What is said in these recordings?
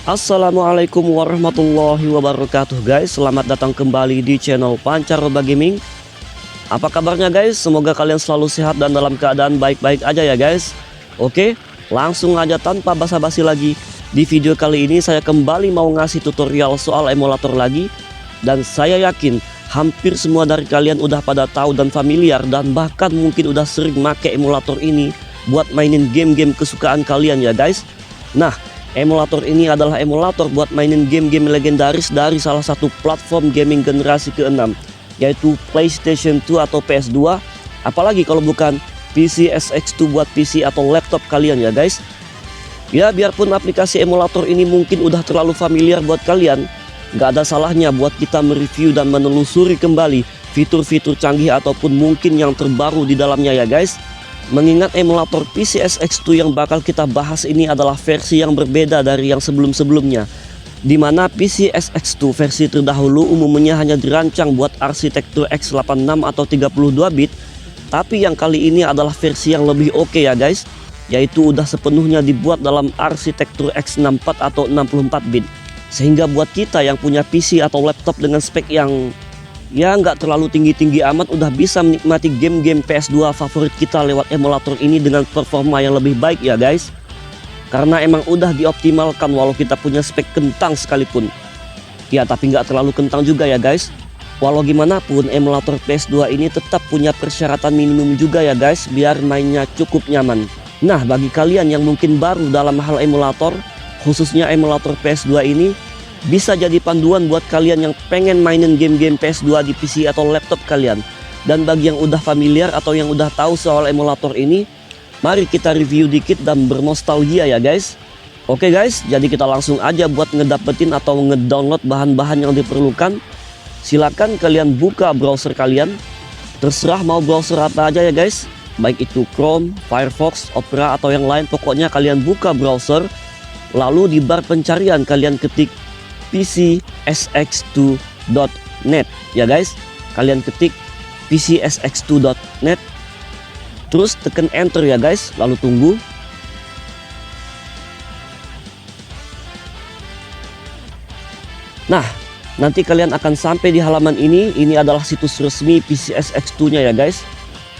Assalamualaikum warahmatullahi wabarakatuh guys. Selamat datang kembali di channel Pancaroba Gaming. Apa kabarnya guys? Semoga kalian selalu sehat dan dalam keadaan baik-baik aja ya guys. Oke, langsung aja tanpa basa-basi lagi. Di video kali ini saya kembali mau ngasih tutorial soal emulator lagi. Dan saya yakin hampir semua dari kalian udah pada tahu dan familiar, dan bahkan mungkin udah sering make emulator ini buat mainin game-game kesukaan kalian ya guys. Nah, emulator ini adalah emulator buat mainin game-game legendaris dari salah satu platform gaming generasi ke-6, yaitu PlayStation 2 atau PS2. Apalagi kalau bukan PC SX2 buat PC atau laptop kalian ya guys. Ya, biarpun aplikasi emulator ini mungkin udah terlalu familiar buat kalian, gak ada salahnya buat kita mereview dan menelusuri kembali fitur-fitur canggih ataupun mungkin yang terbaru di dalamnya ya guys. Mengingat emulator PC SX2 yang bakal kita bahas ini adalah versi yang berbeda dari yang sebelum-sebelumnya, dimana PC SX2 versi terdahulu umumnya hanya dirancang buat arsitektur x86 atau 32 bit. Tapi yang kali ini adalah versi yang lebih oke ya guys, yaitu udah sepenuhnya dibuat dalam arsitektur x64 atau 64 bit. Sehingga buat kita yang punya PC atau laptop dengan spek yang ya nggak terlalu tinggi-tinggi amat, udah bisa menikmati game-game PS2 favorit kita lewat emulator ini dengan performa yang lebih baik ya guys. Karena emang udah dioptimalkan walau kita punya spek kentang sekalipun. Ya tapi nggak terlalu kentang juga ya guys. Walau gimana pun emulator PS2 ini tetap punya persyaratan minimum juga ya guys, biar mainnya cukup nyaman. Nah, bagi kalian yang mungkin baru dalam hal emulator, khususnya emulator PS2 ini bisa jadi panduan buat kalian yang pengen mainin game-game PS2 di PC atau laptop kalian. Dan bagi yang udah familiar atau yang udah tahu soal emulator ini, mari kita review dikit dan bernostalgia ya guys. Oke guys, jadi kita langsung aja buat ngedapetin atau ngedownload bahan-bahan yang diperlukan. Silakan kalian buka browser kalian, terserah mau browser apa aja ya guys, baik itu Chrome, Firefox, Opera atau yang lain. Pokoknya kalian buka browser, lalu di bar pencarian kalian ketik pcsx2.net ya guys. Kalian ketik pcsx2.net, terus tekan enter ya guys, lalu tunggu. Nah, nanti kalian akan sampai di halaman ini. Ini adalah situs resmi PCSX2 nya ya guys,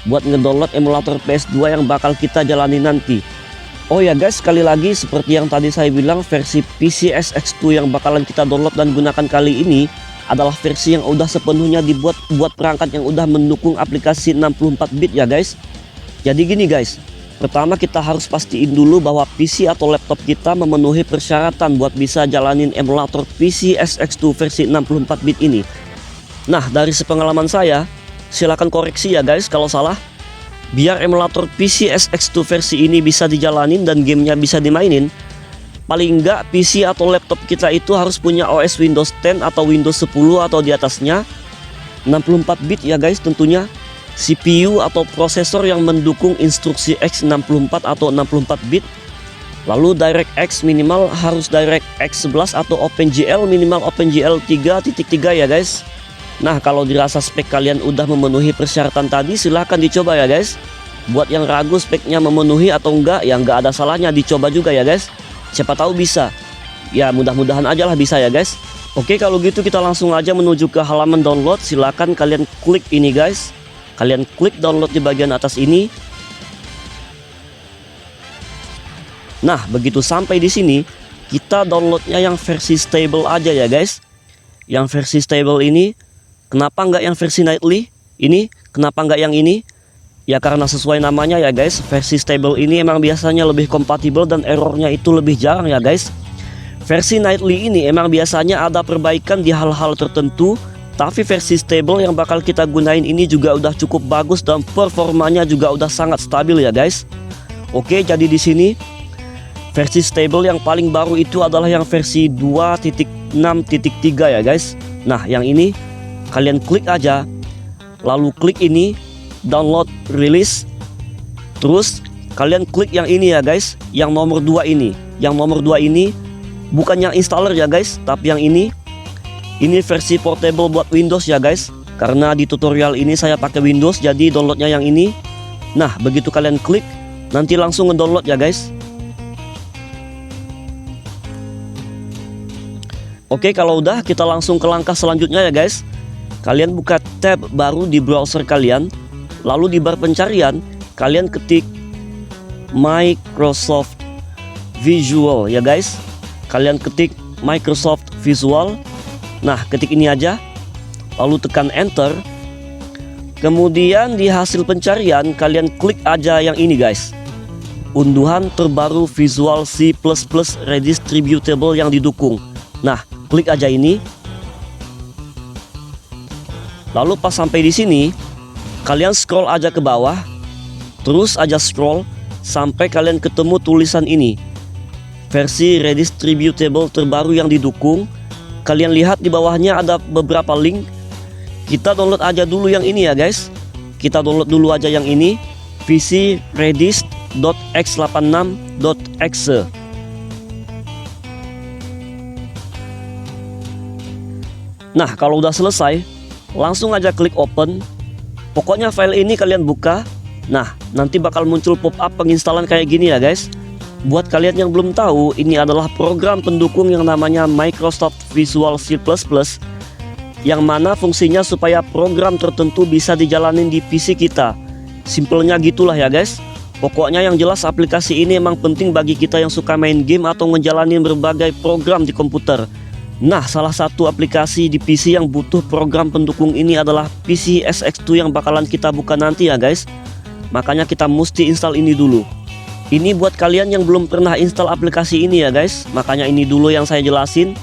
buat ngedownload emulator PS2 yang bakal kita jalani nanti. Oh ya guys, sekali lagi seperti yang tadi saya bilang, versi PC SX2 yang bakalan kita download dan gunakan kali ini adalah versi yang udah sepenuhnya dibuat buat perangkat yang udah mendukung aplikasi 64 bit ya guys. Jadi gini guys, pertama kita harus pastiin dulu bahwa PC atau laptop kita memenuhi persyaratan buat bisa jalanin emulator PC SX2 versi 64 bit ini. Nah, dari sepengalaman saya, silahkan koreksi ya guys kalau salah. Biar emulator PC SX2 versi ini bisa dijalanin dan gamenya bisa dimainin, paling enggak PC atau laptop kita itu harus punya OS Windows 10 atau Windows 10 atau di atasnya, 64 bit ya guys tentunya, CPU atau prosesor yang mendukung instruksi x64 atau 64 bit, lalu DirectX minimal harus DirectX 11 atau OpenGL minimal OpenGL 3.3 ya guys. Nah, kalau dirasa spek kalian udah memenuhi persyaratan tadi, silahkan dicoba ya guys. Buat yang ragu speknya memenuhi atau enggak, ya enggak ada salahnya dicoba juga ya guys. Siapa tahu bisa. Ya mudah-mudahan aja lah bisa ya guys. Oke, kalau gitu kita langsung aja menuju ke halaman download. Silahkan kalian klik ini guys. Kalian klik download di bagian atas ini. Nah, begitu sampai di sini, kita downloadnya yang versi stable aja ya guys. Yang versi stable ini, kenapa nggak yang versi nightly ini? Kenapa nggak yang ini? Ya karena sesuai namanya ya guys, versi stable ini emang biasanya lebih kompatibel dan errornya itu lebih jarang ya guys. Versi nightly ini emang biasanya ada perbaikan di hal-hal tertentu, tapi versi stable yang bakal kita gunain ini juga udah cukup bagus dan performanya juga udah sangat stabil ya guys. Oke, jadi di sini versi stable yang paling baru itu adalah yang versi 2.6.3 ya guys. Nah, yang ini kalian klik aja, lalu klik ini download release, terus kalian klik yang ini ya guys, yang nomor 2 ini. Yang nomor 2 ini bukan yang installer ya guys, tapi yang ini versi portable buat Windows ya guys. Karena di tutorial ini saya pakai Windows, jadi downloadnya yang ini. Nah, begitu kalian klik, nanti langsung ngedownload ya guys. Oke, kalau udah kita langsung ke langkah selanjutnya ya guys. Kalian buka tab baru di browser kalian, lalu di bar pencarian kalian ketik Microsoft Visual ya guys. Kalian ketik Microsoft Visual. Nah, ketik ini aja, lalu tekan enter. Kemudian di hasil pencarian kalian klik aja yang ini guys, unduhan terbaru Visual C++ Redistributable yang didukung. Nah, klik aja ini. Lalu pas sampai di sini, kalian scroll aja ke bawah, terus aja scroll sampai kalian ketemu tulisan ini, versi Redistributable terbaru yang didukung. Kalian lihat di bawahnya ada beberapa link. Kita download aja dulu yang ini ya guys. Kita download dulu aja yang ini, vcredist.x86.exe. Nah, kalau udah selesai, langsung aja klik open. Pokoknya file ini kalian buka. Nah, nanti bakal muncul pop-up penginstalan kayak gini ya guys. Buat kalian yang belum tahu, ini adalah program pendukung yang namanya Microsoft Visual C++, yang mana fungsinya supaya program tertentu bisa dijalanin di PC kita. Simpelnya gitulah ya guys. Pokoknya yang jelas aplikasi ini emang penting bagi kita yang suka main game atau ngejalanin berbagai program di komputer. Nah, salah satu aplikasi di PC yang butuh program pendukung ini adalah PCSX2 yang bakalan kita buka nanti ya guys. Makanya kita mesti install ini dulu. Ini buat kalian yang belum pernah install aplikasi ini ya guys. Makanya ini dulu yang saya jelasin.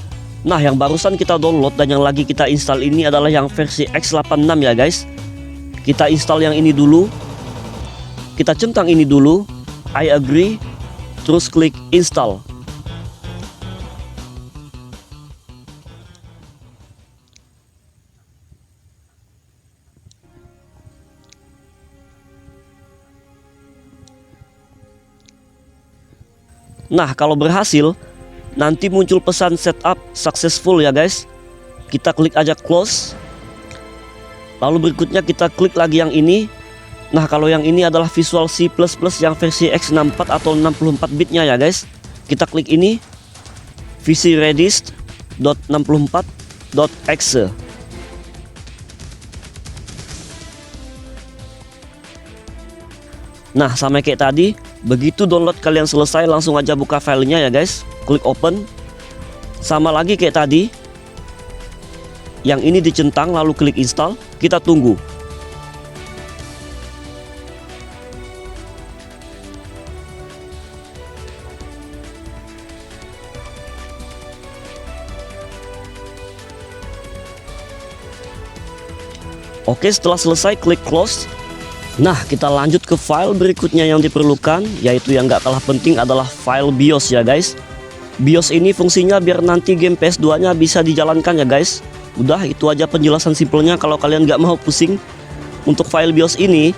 Nah, yang barusan kita download dan yang lagi kita install ini adalah yang versi X86 ya guys. Kita install yang ini dulu. Kita centang ini dulu, I agree, terus klik install. Nah, kalau berhasil, nanti muncul pesan setup successful ya guys. Kita klik aja close. Lalu berikutnya kita klik lagi yang ini. Nah, kalau yang ini adalah Visual C++ yang versi X64 atau 64 bitnya ya guys. Kita klik ini, vcredist.64.exe. Nah, sama kayak tadi, begitu download kalian selesai langsung aja buka filenya ya guys. Klik open. Sama lagi kayak tadi, yang ini dicentang lalu klik install. Kita tunggu. Oke, setelah selesai klik close. Nah, kita lanjut ke file berikutnya yang diperlukan, yaitu yang gak kalah penting adalah file BIOS ya guys. BIOS ini fungsinya biar nanti game PS2 nya bisa dijalankan ya guys. Udah, itu aja penjelasan simpelnya. Kalau kalian gak mau pusing, untuk file BIOS ini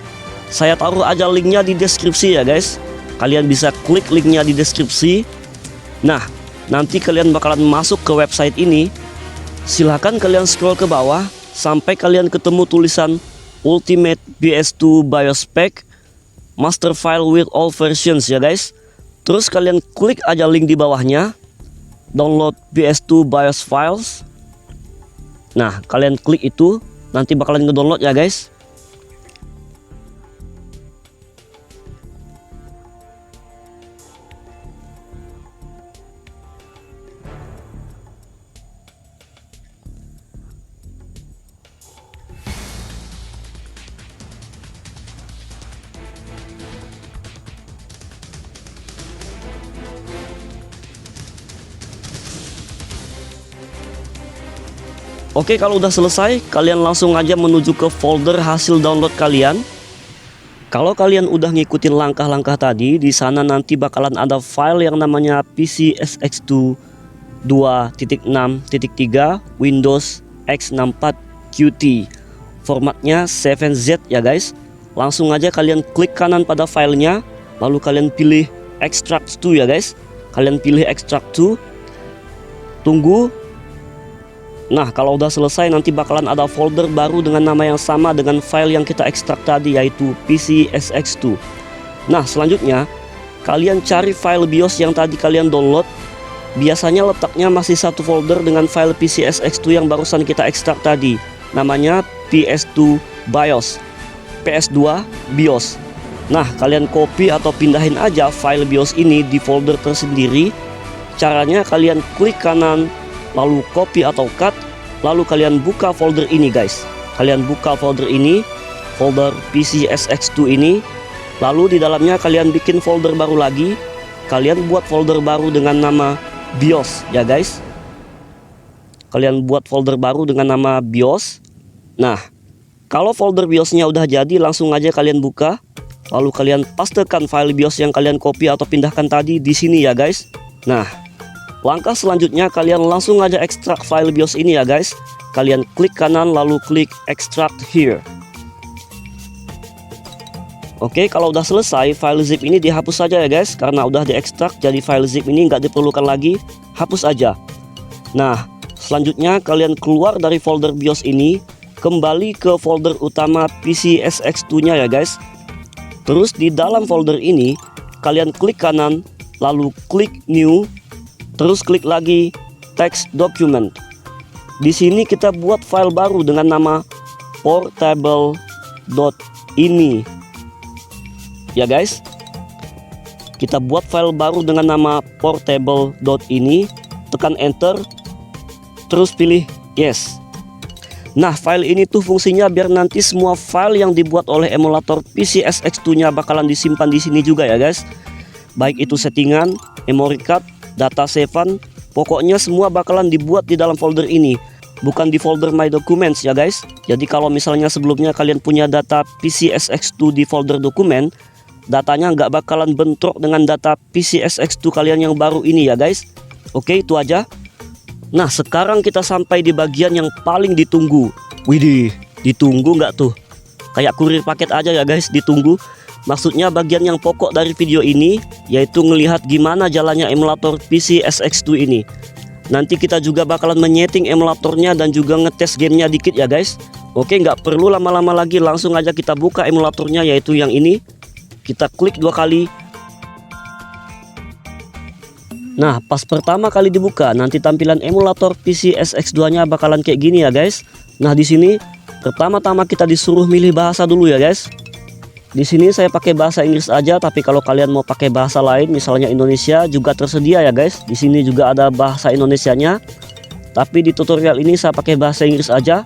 saya taruh aja linknya di deskripsi ya guys. Kalian bisa klik linknya di deskripsi. Nah, nanti kalian bakalan masuk ke website ini. Silahkan kalian scroll ke bawah sampai kalian ketemu tulisan Ultimate PS2 BIOS Pack Master File with all versions ya guys. Terus kalian klik aja link di bawahnya, download PS2 BIOS files. Nah, kalian klik itu, nanti bakalan ngedownload ya guys. Oke, kalau udah selesai, kalian langsung aja menuju ke folder hasil download kalian. Kalau kalian udah ngikutin langkah-langkah tadi, di sana nanti bakalan ada file yang namanya PCSX2 2.6.3 Windows X64 QT. Formatnya 7Z ya guys. Langsung aja kalian klik kanan pada filenya, lalu kalian pilih extract to ya guys. Kalian pilih extract to. Tunggu. Nah, kalau udah selesai nanti bakalan ada folder baru dengan nama yang sama dengan file yang kita ekstrak tadi, yaitu PCSX2. Nah, selanjutnya kalian cari file BIOS yang tadi kalian download. biasanya letaknya masih satu folder dengan file PCSX2 yang barusan kita ekstrak tadi. Namanya PS2 BIOS, PS2 BIOS. Nah, kalian copy atau pindahin aja file BIOS ini di folder tersendiri. Caranya kalian klik kanan, lalu copy atau cut, lalu kalian buka folder ini guys. Kalian buka folder ini, folder PCSX2 ini. Lalu di dalamnya kalian bikin folder baru lagi. Kalian buat folder baru dengan nama BIOS ya guys. Kalian buat folder baru dengan nama BIOS. Nah, kalau folder BIOSnya udah jadi, langsung aja kalian buka. Lalu kalian pastekan file BIOS yang kalian copy atau pindahkan tadi di sini ya guys. Nah, langkah selanjutnya kalian langsung aja ekstrak file BIOS ini ya guys. Kalian klik kanan lalu klik extract here. Oke, kalau udah selesai, file zip ini dihapus saja ya guys, karena udah diekstrak, jadi file zip ini nggak diperlukan lagi, hapus aja. Nah, selanjutnya kalian keluar dari folder BIOS ini, kembali ke folder utama PCSX2 nya ya guys. Terus di dalam folder ini, kalian klik kanan, lalu klik new, terus klik lagi text document. Di sini kita buat file baru dengan nama portable.ini. Ya guys, kita buat file baru dengan nama portable.ini, tekan enter, terus pilih yes. Nah, file ini tuh fungsinya biar nanti semua file yang dibuat oleh emulator PCSX2 nya bakalan disimpan di sini juga ya guys. Baik itu settingan, memory card, data save-an, pokoknya semua bakalan dibuat di dalam folder ini, bukan di folder my documents ya guys. Jadi kalau misalnya sebelumnya kalian punya data PCSX2 di folder dokumen, datanya nggak bakalan bentrok dengan data PCSX2 kalian yang baru ini ya guys. Oke, itu aja. Nah, sekarang kita sampai di bagian yang paling ditunggu. Widih, ditunggu nggak tuh? Kayak kurir paket aja ya guys, ditunggu. Maksudnya bagian yang pokok dari video ini, yaitu ngelihat gimana jalannya emulator PCSX2 ini. Nanti kita juga bakalan menyeting emulatornya dan juga ngetes gamenya dikit ya guys. Oke, nggak perlu lama-lama lagi, langsung aja kita buka emulatornya, yaitu yang ini. Kita klik 2 kali. Nah, pas pertama kali dibuka, nanti tampilan emulator PCSX2 nya bakalan kayak gini ya guys. Nah, di sini pertama-tama kita disuruh milih bahasa dulu ya guys. Di sini saya pakai bahasa Inggris aja, tapi kalau kalian mau pakai bahasa lain, misalnya Indonesia, juga tersedia ya guys. Di sini juga ada bahasa Indonesianya. Tapi di tutorial ini saya pakai bahasa Inggris aja.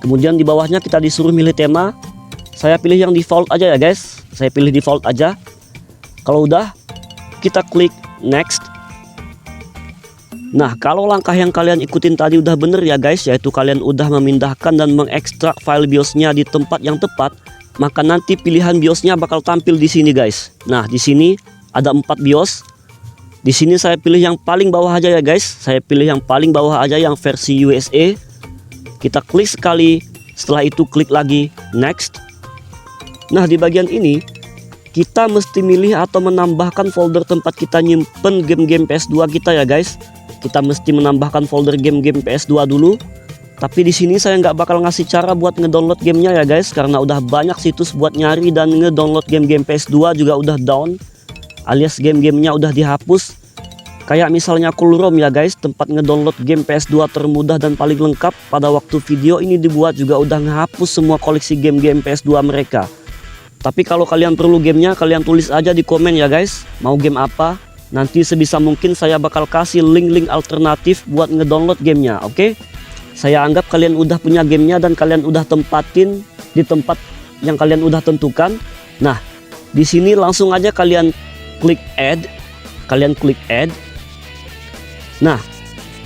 Kemudian di bawahnya kita disuruh milih tema. Saya pilih yang default aja ya guys. Saya pilih default aja. Kalau udah, kita klik next. Nah, kalau langkah yang kalian ikutin tadi udah bener ya guys, yaitu kalian udah memindahkan dan mengekstrak file BIOS-nya di tempat yang tepat, maka nanti pilihan BIOS-nya bakal tampil di sini guys. Nah, di sini ada 4 BIOS. Di sini saya pilih yang paling bawah aja ya guys. Saya pilih yang paling bawah aja, yang versi USA. Kita klik sekali, setelah itu klik lagi next. Nah, di bagian ini kita mesti milih atau menambahkan folder tempat kita nyimpen game-game PS2 kita ya guys. Kita mesti menambahkan folder game-game PS2 dulu. Tapi di sini saya nggak bakal ngasih cara buat ngedownload gamenya ya guys, karena udah banyak situs buat nyari dan ngedownload game-game PS2 juga udah down, alias game-gamenya udah dihapus. Kayak misalnya Coolrom ya guys, tempat ngedownload game PS2 termudah dan paling lengkap. Pada waktu video ini dibuat juga udah ngehapus semua koleksi game-game PS2 mereka. Tapi kalau kalian perlu gamenya, kalian tulis aja di komen ya guys, mau game apa. Nanti sebisa mungkin saya bakal kasih link-link alternatif buat ngedownload gamenya, oke? Saya anggap kalian udah punya gamenya dan kalian udah tempatin di tempat yang kalian udah tentukan. Nah, di sini langsung aja kalian klik add. Kalian klik add. Nah,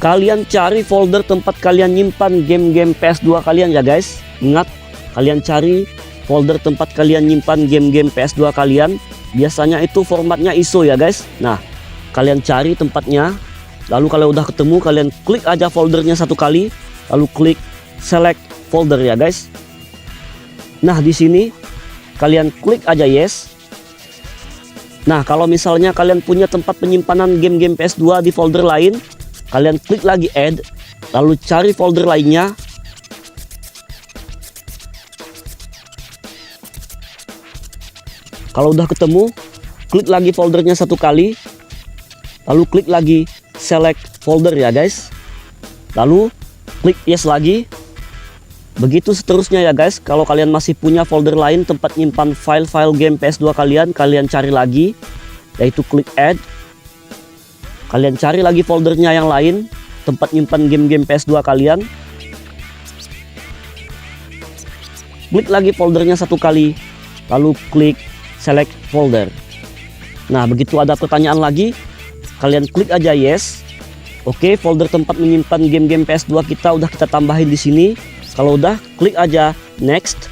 kalian cari folder tempat kalian nyimpan game-game PS2 kalian ya guys. Ingat, kalian cari folder tempat kalian nyimpan game-game PS2 kalian. Biasanya itu formatnya ISO ya guys. Nah, kalian cari tempatnya. Lalu kalau udah ketemu, kalian klik aja foldernya 1 kali. Lalu klik select folder ya guys. Nah, di sini kalian klik aja yes. Nah, kalau misalnya kalian punya tempat penyimpanan game-game PS2 di folder lain, kalian klik lagi add, lalu cari folder lainnya. Kalau udah ketemu, klik lagi foldernya 1 kali, lalu klik lagi select folder ya guys. Lalu klik yes lagi. Begitu seterusnya ya guys. Kalau kalian masih punya folder lain tempat nyimpan file-file game PS2 kalian cari lagi, yaitu klik add. Kalian cari lagi foldernya yang lain tempat nyimpan game-game PS2 kalian. Klik lagi foldernya satu kali, lalu klik select folder. Nah, begitu ada pertanyaan lagi, kalian klik aja yes. Oke, folder tempat menyimpan game-game PS2 kita udah kita tambahin di sini. Kalau udah, klik aja next.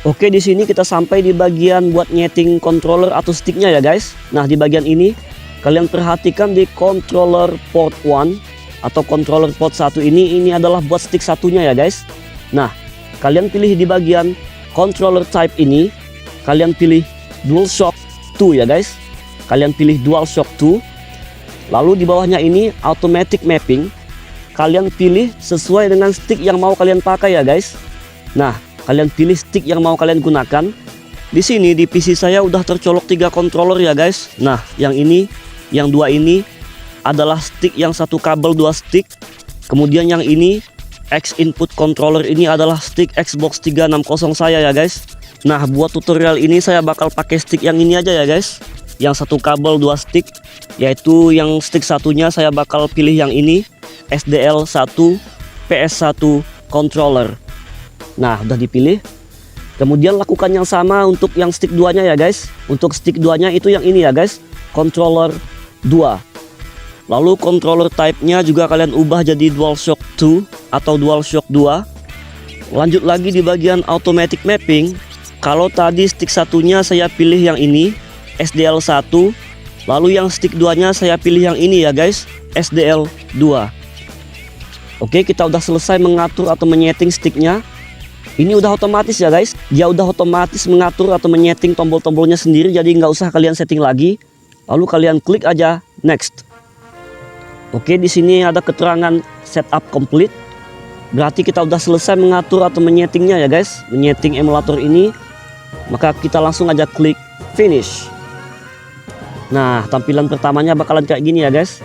Oke, di sini kita sampai di bagian buat nyeting controller atau sticknya ya guys. Nah, di bagian ini kalian perhatikan di controller port 1 atau controller port 1 ini adalah buat stick satunya ya guys. Nah, kalian pilih di bagian controller type ini, kalian pilih DualShock 2 ya guys. Kalian pilih DualShock 2. Lalu di bawahnya ini automatic mapping. Kalian pilih sesuai dengan stick yang mau kalian pakai ya guys. Nah, kalian pilih stick yang mau kalian gunakan. Di sini di PC saya udah tercolok 3 controller ya guys. Nah, yang ini, yang 2 ini adalah stick yang satu kabel 2 stick. Kemudian yang ini X input controller ini adalah stick Xbox 360 saya ya guys. Nah, buat tutorial ini saya bakal pakai stick yang ini aja ya guys. Yang satu kabel 2 stick, yaitu yang stick satunya saya bakal pilih yang ini, SDL1 PS1 controller. Nah, udah dipilih. Kemudian lakukan yang sama untuk yang stick 2-nya ya guys. Untuk stick 2-nya itu yang ini ya guys, controller 2. Lalu controller type-nya juga kalian ubah jadi DualShock 2 atau DualShock 2. Lanjut lagi di bagian automatic mapping. Kalau tadi stick satunya saya pilih yang ini, SDL1. Lalu yang stick 2-nya saya pilih yang ini ya guys, SDL2. Oke, kita udah selesai mengatur atau menyeting sticknya. Ini udah otomatis ya guys. Dia udah otomatis mengatur atau menyeting tombol-tombolnya sendiri, jadi nggak usah kalian setting lagi. Lalu kalian klik aja next. Oke, di sini ada keterangan setup complete. Berarti kita udah selesai mengatur atau menyetingnya ya guys, menyeting emulator ini. Maka kita langsung aja klik finish. Nah, tampilan pertamanya bakalan kayak gini ya guys.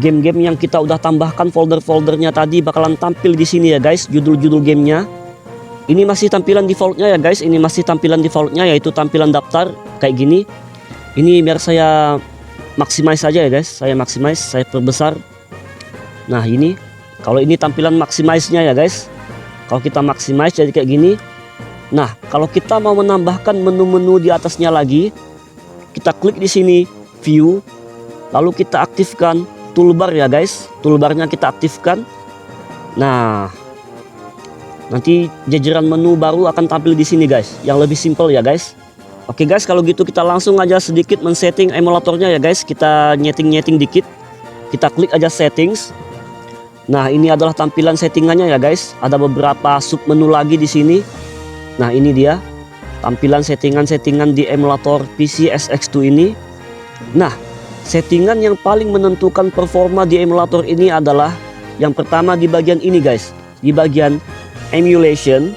Game-game yang kita udah tambahkan folder-foldernya tadi bakalan tampil di sini ya guys, judul-judul gamenya. Ini masih tampilan defaultnya ya guys, ini masih tampilan defaultnya, yaitu tampilan daftar kayak gini. Ini biar saya maximize saja ya guys, saya maximize, saya perbesar. Nah, ini kalau ini tampilan maximize-nya ya guys. Kalau kita maximize jadi kayak gini. Nah, kalau kita mau menambahkan menu-menu di atasnya lagi, kita klik di sini view, lalu kita aktifkan toolbar ya guys. Toolbarnya kita aktifkan. Nah, nanti jajaran menu baru akan tampil di sini guys, yang lebih simple ya guys. Oke guys, kalau gitu kita langsung aja sedikit men-setting emulatornya ya guys. Kita nyeting-nyeting dikit. Kita klik aja settings. Nah, ini adalah tampilan settingannya ya guys. Ada beberapa sub menu lagi di sini. Nah, ini dia tampilan settingan-settingan di emulator PC SX2 ini. Nah, settingan yang paling menentukan performa di emulator ini adalah yang pertama di bagian ini guys, di bagian emulation.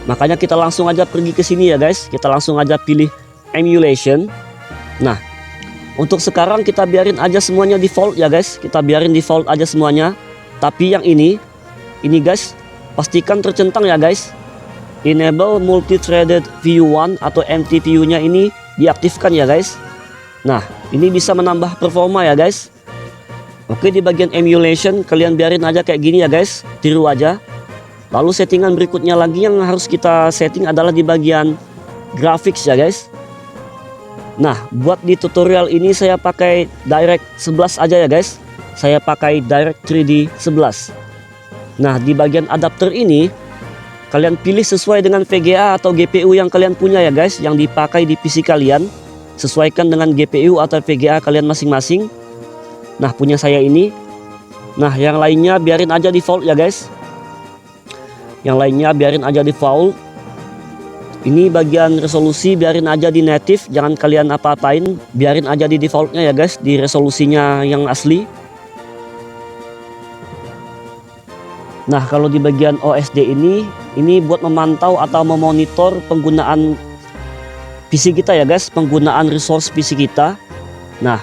Makanya kita langsung aja pergi ke sini ya guys. Kita langsung aja pilih emulation. Nah, untuk sekarang kita biarin aja semuanya default ya guys. Kita biarin default aja semuanya. Tapi yang ini guys, pastikan tercentang ya guys. Enable multi-threaded view 1 atau MTVU nya ini diaktifkan ya guys. Nah, ini bisa menambah performa ya guys. Oke, di bagian emulation kalian biarin aja kayak gini ya guys, tiru aja. Lalu settingan berikutnya lagi yang harus kita setting adalah di bagian graphics ya guys. Nah, buat di tutorial ini saya pakai Direct 11 aja ya guys. Saya pakai Direct 3D 11. Nah, di bagian adapter ini kalian pilih sesuai dengan VGA atau GPU yang kalian punya ya guys, yang dipakai di PC kalian. Sesuaikan dengan GPU atau VGA kalian masing-masing. Nah, punya saya ini. Nah, yang lainnya biarin aja default ya guys. Yang lainnya biarin aja default. Ini bagian resolusi biarin aja di native, jangan kalian apa-apain, biarin aja di defaultnya ya guys, di resolusinya yang asli. Nah, kalau di bagian OSD ini buat memantau atau memonitor penggunaan PC kita ya guys, penggunaan resource PC kita. Nah,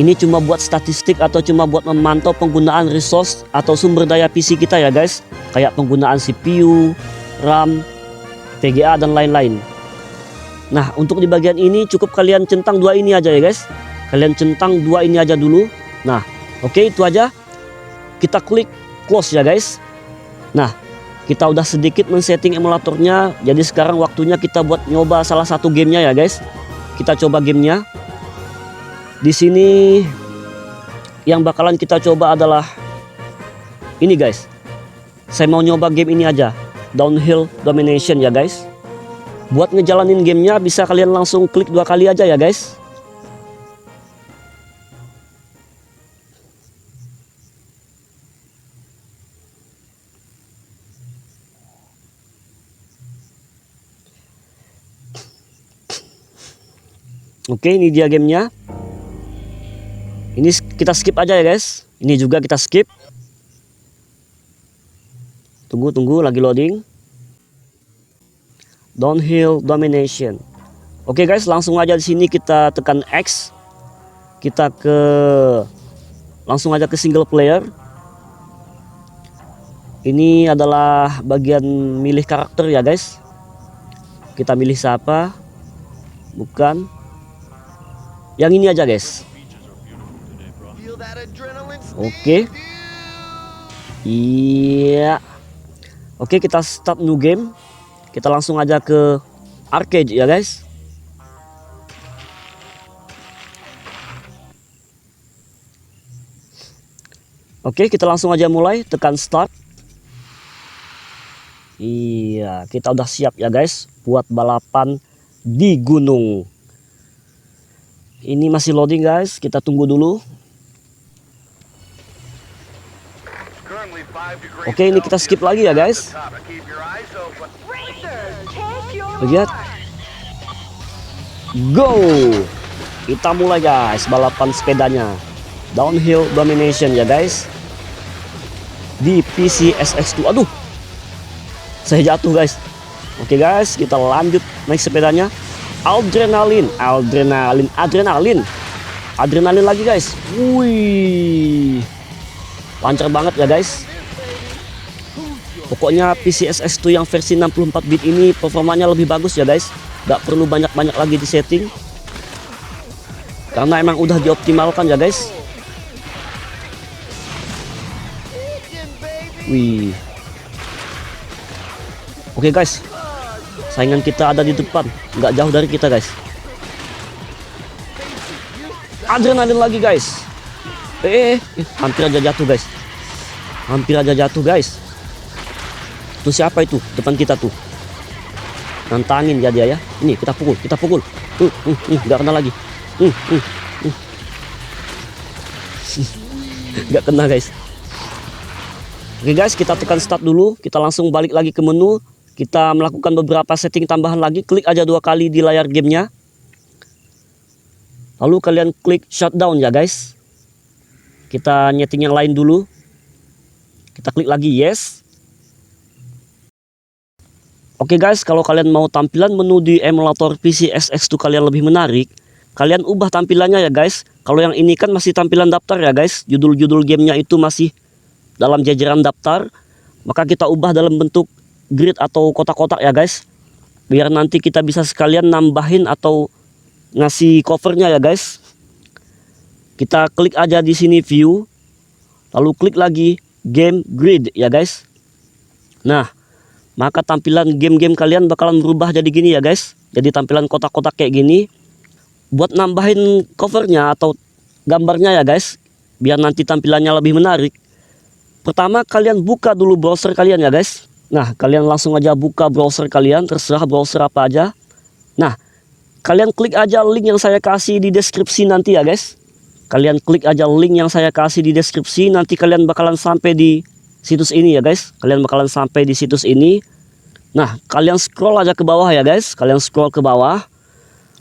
Ini cuma buat statistik atau cuma buat memantau penggunaan resource atau sumber daya PC kita ya guys. Kayak penggunaan CPU, RAM, VGA dan lain-lain. Nah, untuk di bagian ini cukup kalian centang dua ini aja ya guys. Kalian centang dua ini aja dulu. Nah, oke, itu aja. Kita klik close ya guys. Nah, kita udah sedikit men-setting emulatornya. Jadi sekarang waktunya kita buat nyoba salah satu gamenya ya guys. Kita coba gamenya. Di sini yang bakalan kita coba adalah ini guys. Saya mau nyoba game ini aja, Downhill Domination ya guys. Buat ngejalanin gamenya bisa kalian langsung klik 2 kali aja ya guys. Oke, ini dia gamenya. Ini kita skip aja ya guys. Ini juga kita skip. Tunggu lagi loading. Downhill Domination. Oke guys, langsung aja di sini kita tekan X. Langsung aja ke single player. Ini adalah bagian milih karakter ya guys. Kita milih siapa? Bukan. Yang ini aja guys. Oke. Iya. Oke, kita start new game. Kita langsung aja ke arcade ya guys. Oke, kita langsung aja mulai, tekan start. Iya, kita udah siap ya guys buat balapan di gunung. Ini masih loading guys, kita tunggu dulu. Oke, ini kita skip lagi ya guys. Lihat. Go. Kita mulai guys balapan sepedanya. Downhill Domination ya guys. Di PC SX2. Aduh. Saya jatuh guys. Oke guys, kita lanjut naik sepedanya. Adrenalin lagi guys. Wih. Lancar banget ya guys. Pokoknya PC SX2 yang versi 64 bit ini performanya lebih bagus ya guys. Gak perlu banyak-banyak lagi di setting. Karena emang udah dioptimalkan ya guys. Wih. Oke guys. Saingan kita ada di depan, nggak jauh dari kita guys. Adrenalin lagi guys. Hampir aja jatuh guys. Tuh siapa itu depan kita tuh? Nantangin ya dia ya. Ini kita pukul. Nggak kena lagi. Nggak kena guys. Oke guys, kita tekan start dulu. Kita langsung balik lagi ke menu. Kita melakukan beberapa setting tambahan lagi. Klik aja 2 kali di layar gamenya. Lalu kalian klik shutdown ya guys. Kita nyeting yang lain dulu. Kita klik lagi yes. Oke guys, kalau kalian mau tampilan menu di emulator PC SX2 kalian lebih menarik, kalian ubah tampilannya ya guys. Kalau yang ini kan masih tampilan daftar ya guys. Judul-judul gamenya itu masih dalam jajaran daftar. Maka kita ubah dalam bentuk grid atau kotak-kotak ya guys, biar nanti kita bisa sekalian nambahin atau ngasih covernya ya guys. Kita klik aja di sini view, lalu klik lagi game grid ya guys. Nah, maka tampilan game-game kalian bakalan berubah jadi gini ya guys. Jadi tampilan kotak-kotak kayak gini. Buat nambahin covernya atau gambarnya ya guys, biar nanti tampilannya lebih menarik. Pertama kalian buka dulu browser kalian ya guys. Nah, kalian langsung aja buka browser kalian, terserah browser apa aja. Nah, kalian klik aja link yang saya kasih di deskripsi nanti ya guys. Kalian klik aja link yang saya kasih di deskripsi, nanti kalian bakalan sampai di situs ini ya guys. Kalian bakalan sampai di situs ini. Nah, kalian scroll aja ke bawah ya guys. Kalian scroll ke bawah.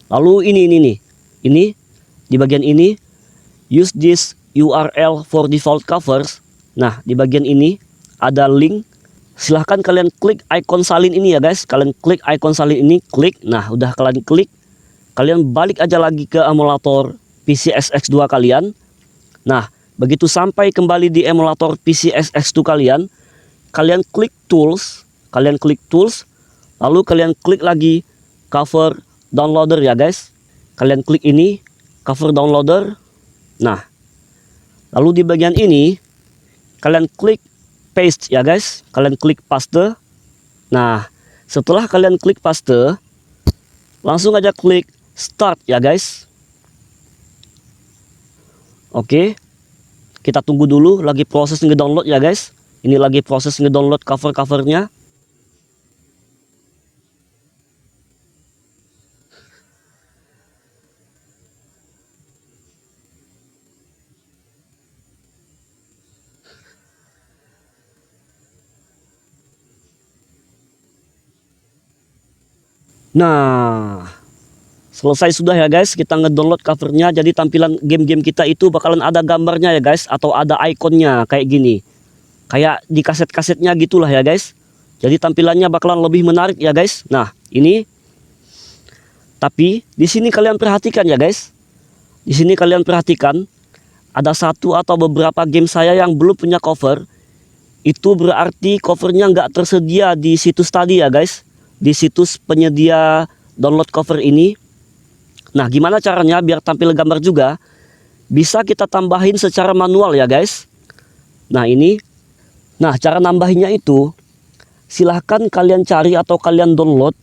Lalu ini nih. Ini di bagian ini, use this URL for default covers. Nah, di bagian ini ada link. Silahkan kalian klik icon salin ini ya guys. Kalian klik icon salin ini, klik. Nah, udah kalian klik, kalian balik aja lagi ke emulator PCSX2 kalian. Nah, begitu sampai kembali di emulator PCSX2 kalian, kalian klik tools, lalu kalian klik lagi cover downloader ya guys. Kalian klik ini, cover downloader. Nah, lalu di bagian ini kalian klik paste ya guys. Kalian klik paste. Nah, setelah kalian klik paste, langsung aja klik start ya guys. Oke, kita tunggu dulu, lagi proses ngedownload ya guys. Ini lagi proses ngedownload covernya. Nah, selesai sudah ya guys, kita ngedownload covernya. Jadi tampilan game-game kita itu bakalan ada gambarnya ya guys, atau ada ikonnya kayak gini. Kayak di kaset-kasetnya gitulah ya guys. Jadi tampilannya bakalan lebih menarik ya guys. Nah, ini. Tapi di sini kalian perhatikan ya guys. Di sini kalian perhatikan ada satu atau beberapa game saya yang belum punya cover. Itu berarti covernya nggak tersedia di situs tadi ya guys. Di situs penyedia download cover ini. Nah, gimana caranya biar tampil gambar juga? Bisa kita tambahin secara manual ya guys. Nah, ini. Nah, cara nambahinnya itu silahkan kalian cari atau kalian download.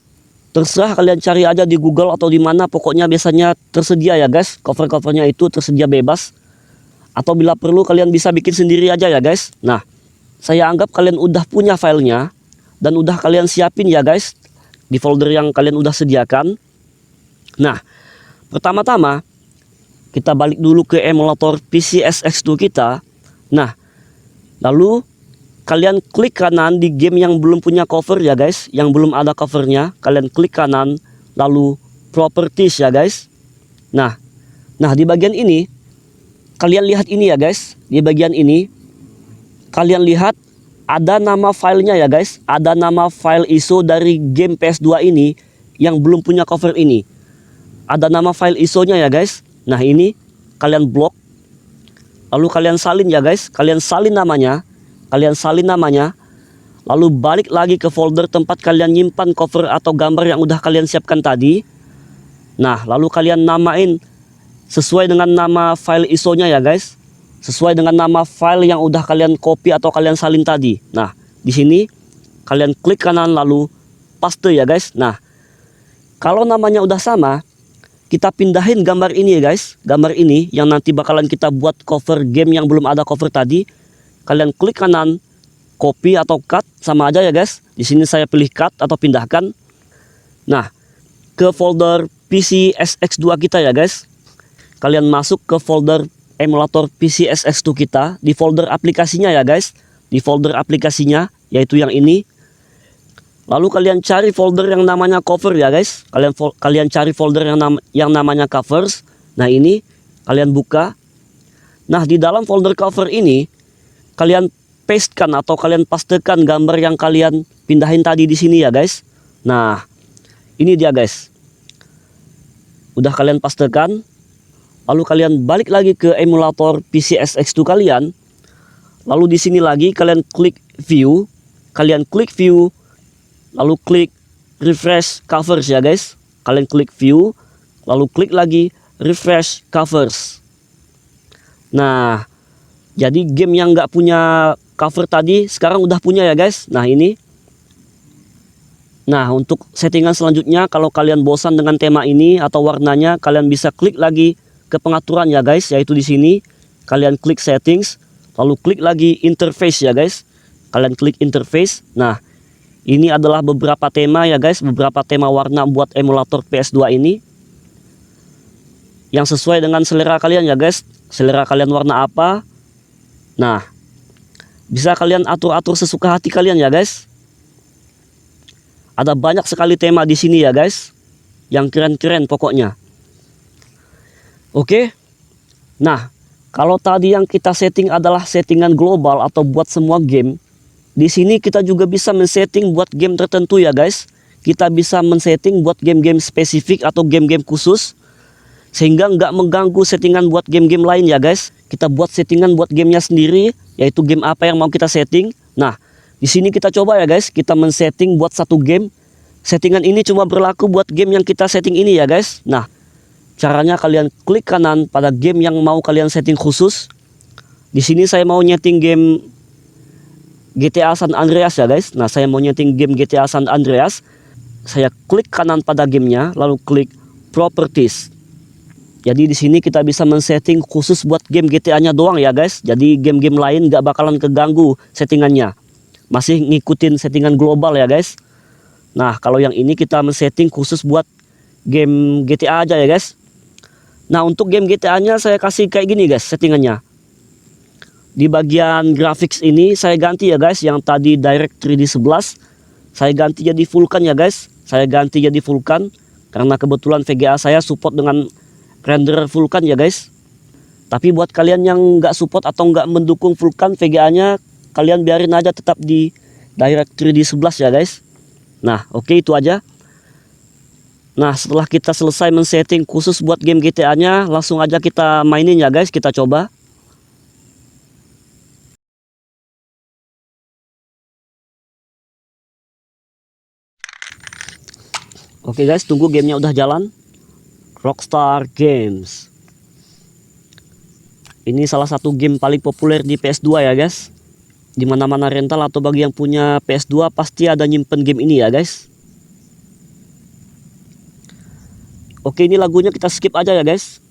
Terserah kalian cari aja di Google atau di mana, pokoknya biasanya tersedia ya guys. Cover-covernya itu tersedia bebas. Atau bila perlu kalian bisa bikin sendiri aja ya guys. Nah, saya anggap kalian udah punya filenya dan udah kalian siapin ya guys di folder yang kalian udah sediakan. Nah, pertama-tama kita balik dulu ke emulator PCSX2 kita. Nah, lalu kalian klik kanan di game yang belum punya cover ya guys, yang belum ada covernya. Kalian klik kanan, lalu properties ya guys. Nah di bagian ini kalian lihat ini ya guys. Di bagian ini kalian lihat ada nama filenya ya guys. Ada nama file ISO dari game PS2 ini yang belum punya cover ini. Ada nama file ISO-nya ya guys. Nah, ini kalian blok. Lalu kalian salin ya guys. Kalian salin namanya. Lalu balik lagi ke folder tempat kalian nyimpan cover atau gambar yang udah kalian siapkan tadi. Nah, lalu kalian namain sesuai dengan nama file ISO-nya ya guys. Sesuai dengan nama file yang udah kalian copy atau kalian salin tadi. Nah, di sini kalian klik kanan lalu paste ya guys. Nah, kalau namanya udah sama, kita pindahin gambar ini ya guys. Gambar ini yang nanti bakalan kita buat cover game yang belum ada cover tadi. Kalian klik kanan, copy atau cut, sama aja ya guys. Di sini saya pilih cut atau pindahkan. Nah, ke folder PCSX2 kita ya guys. Kalian masuk ke folder emulator PCSX2 kita, di folder aplikasinya ya guys. Di folder aplikasinya, yaitu yang ini. Lalu kalian cari folder yang namanya cover ya guys. Kalian cari folder yang namanya covers. Nah, ini kalian buka. Nah, di dalam folder cover ini kalian pastekan atau kalian pastekan gambar yang kalian pindahin tadi di sini ya guys. Nah, ini dia guys. Udah kalian pastekan. Lalu kalian balik lagi ke emulator PCSX2 kalian. Lalu di sini lagi kalian klik view. Lalu klik refresh covers ya guys. Kalian klik view. Lalu klik lagi refresh covers. Nah, jadi game yang nggak punya cover tadi sekarang udah punya ya guys. Nah, ini. Nah, untuk settingan selanjutnya, kalau kalian bosan dengan tema ini atau warnanya, kalian bisa klik lagi ke pengaturan ya guys, yaitu di sini. Kalian klik settings, lalu klik lagi interface ya guys. Kalian klik interface. Nah, ini adalah beberapa tema ya guys, beberapa tema warna buat emulator PS2 ini. Yang sesuai dengan selera kalian ya guys. Selera kalian warna apa? Nah, bisa kalian atur-atur sesuka hati kalian ya guys. Ada banyak sekali tema di sini ya guys, yang keren-keren pokoknya. Oke. Nah, kalau tadi yang kita setting adalah settingan global atau buat semua game, di sini kita juga bisa men-setting buat game tertentu ya guys. Kita bisa men-setting buat game-game spesifik atau game-game khusus. sehingga nggak mengganggu settingan buat game-game lain ya guys. Kita buat settingan buat gamenya sendiri, yaitu game apa yang mau kita setting. Nah, di sini kita coba ya guys, kita men-setting buat satu game. Settingan ini cuma berlaku buat game yang kita setting ini ya guys. Nah, caranya kalian klik kanan pada game yang mau kalian setting khusus. Di sini saya mau nyeting game GTA San Andreas ya guys. Nah, saya mau nyeting game GTA San Andreas. Saya klik kanan pada gamenya, lalu klik Properties. Jadi di sini kita bisa men-setting khusus buat game GTA-nya doang ya guys. Jadi game-game lain nggak bakalan keganggu settingannya. Masih ngikutin settingan global ya guys. Nah, kalau yang ini kita men-setting khusus buat game GTA aja ya guys. Nah, untuk game GTA-nya saya kasih kayak gini guys settingannya. Di bagian graphics ini saya ganti ya guys, yang tadi Direct 3D 11 saya ganti jadi Vulkan ya guys. Saya ganti jadi Vulkan karena kebetulan VGA saya support dengan render Vulkan ya guys. Tapi buat kalian yang nggak support atau nggak mendukung Vulkan VGA-nya, kalian biarin aja tetap di Direct 3D 11 ya guys. Nah, oke, itu aja. Nah, setelah kita selesai men-setting khusus buat game GTA-nya, langsung aja kita mainin ya guys, kita coba. Oke guys, tunggu gamenya udah jalan. Rockstar Games. Ini salah satu game paling populer di PS2 ya guys. Di mana-mana rental atau bagi yang punya PS2 pasti ada nyimpen game ini ya guys. Oke, ini lagunya kita skip aja ya guys.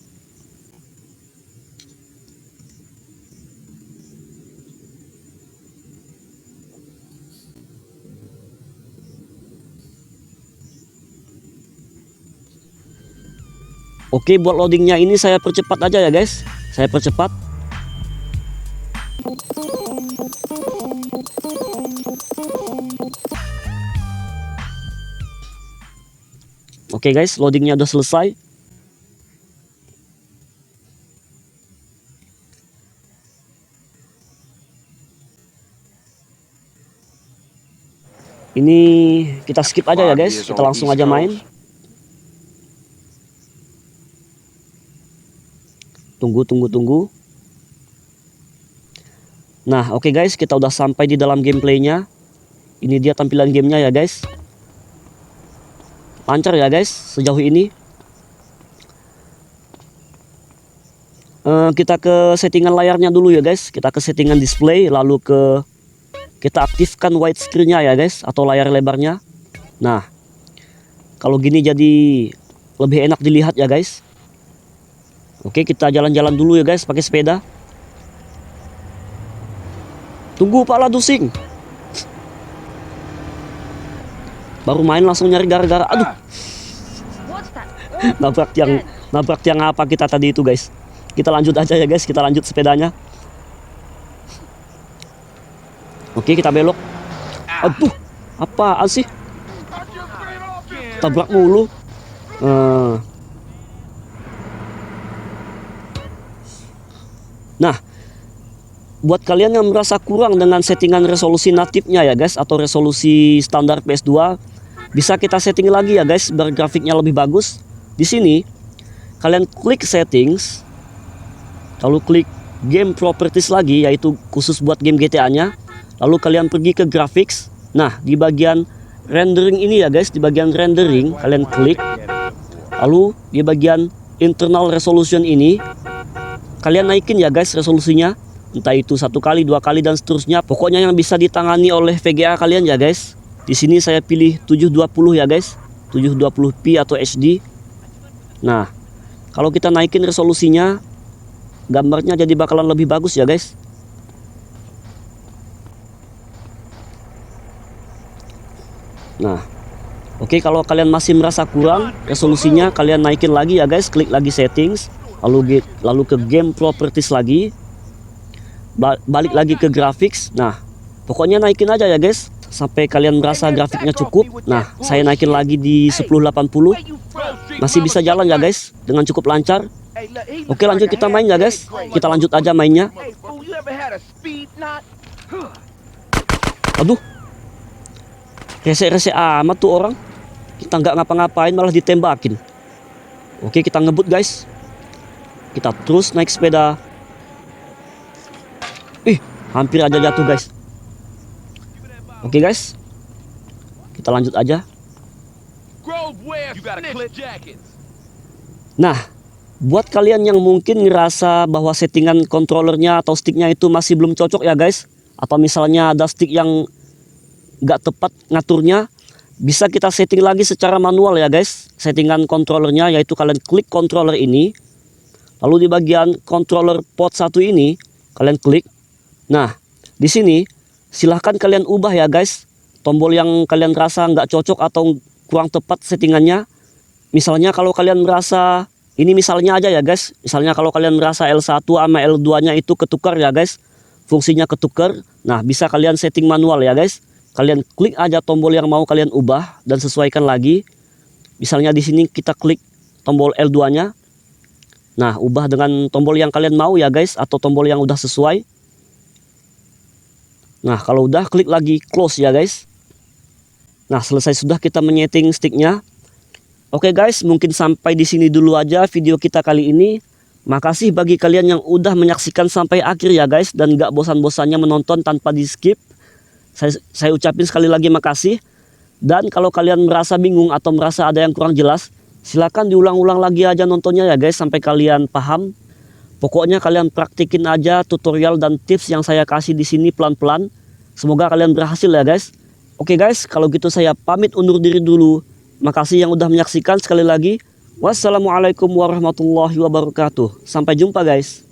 Oke, buat loadingnya ini saya percepat aja ya guys. Saya percepat. Oke guys, loadingnya udah selesai. Ini kita skip aja ya guys. Kita langsung aja main. Tunggu. Nah, oke guys, kita udah sampai di dalam gameplaynya. Ini dia tampilan gamenya ya guys. Lancar ya guys sejauh ini. Kita ke settingan layarnya dulu ya guys. Kita ke settingan display, lalu kita aktifkan widescreen-nya ya guys, atau layar lebarnya. Nah, kalau gini jadi lebih enak dilihat ya guys. Oke, kita jalan-jalan dulu ya guys pakai sepeda. Tunggu Pak Ladusing. Baru main langsung nyari gara-gara. Aduh. nabrak yang apa kita tadi itu guys. Kita lanjut aja ya guys, kita lanjut sepedanya. Oke, kita belok. Aduh, apaan sih? Tabrak mulu. Nah, buat kalian yang merasa kurang dengan settingan resolusi natifnya ya guys, atau resolusi standar PS2, bisa kita setting lagi ya guys biar grafiknya lebih bagus. Di sini kalian klik settings, lalu klik game properties lagi, yaitu khusus buat game GTA-nya. Lalu kalian pergi ke graphics. Nah, di bagian rendering ini ya guys, di bagian rendering kalian klik. Lalu di bagian internal resolution ini kalian naikin ya guys resolusinya, entah itu 1 kali, 2 kali dan seterusnya. Pokoknya yang bisa ditangani oleh VGA kalian ya guys. Di sini saya pilih 720 ya guys, 720p atau HD. Nah, kalau kita naikin resolusinya, gambarnya jadi bakalan lebih bagus ya guys. Nah, oke, kalau kalian masih merasa kurang resolusinya, kalian naikin lagi ya guys, klik lagi settings, lalu ke game properties lagi, balik lagi ke graphics. Nah, pokoknya naikin aja ya guys sampai kalian merasa grafiknya cukup. Nah, saya naikin lagi di 1080, masih bisa jalan ya guys dengan cukup lancar. Oke, lanjut kita main ya guys, kita lanjut aja mainnya. Aduh, rese-rese amat tuh orang. Kita nggak ngapa-ngapain malah ditembakin. Oke, kita ngebut guys. Kita terus naik sepeda. Hampir aja jatuh guys. Oke guys, kita lanjut aja. Nah, buat kalian yang mungkin ngerasa bahwa settingan controllernya atau sticknya itu masih belum cocok ya guys, atau misalnya ada stick yang gak tepat ngaturnya, bisa kita setting lagi secara manual ya guys. Settingan controllernya yaitu kalian klik controller ini, lalu di bagian controller port 1 ini kalian klik. Nah, di sini silahkan kalian ubah ya guys, tombol yang kalian rasa nggak cocok atau kurang tepat settingannya. Misalnya kalau kalian merasa, ini misalnya aja ya guys, misalnya kalau kalian merasa L1 sama L2 nya itu ketukar ya guys, fungsinya ketukar. Nah, bisa kalian setting manual ya guys. Kalian klik aja tombol yang mau kalian ubah dan sesuaikan lagi. Misalnya di sini kita klik tombol L2 nya. Nah, ubah dengan tombol yang kalian mau ya guys, atau tombol yang udah sesuai. Nah, kalau udah klik lagi close ya guys. Nah, selesai sudah kita menyeting sticknya. Oke guys, mungkin sampai di sini dulu aja video kita kali ini. Makasih bagi kalian yang udah menyaksikan sampai akhir ya guys, dan gak bosan-bosannya menonton tanpa di skip. Saya ucapin sekali lagi makasih. Dan kalau kalian merasa bingung atau merasa ada yang kurang jelas, silakan diulang-ulang lagi aja nontonnya ya guys, sampai kalian paham. Pokoknya kalian praktikin aja tutorial dan tips yang saya kasih di sini pelan-pelan. Semoga kalian berhasil ya guys. Oke guys, kalau gitu saya pamit undur diri dulu. Makasih yang udah menyaksikan sekali lagi. Wassalamualaikum warahmatullahi wabarakatuh. Sampai jumpa guys.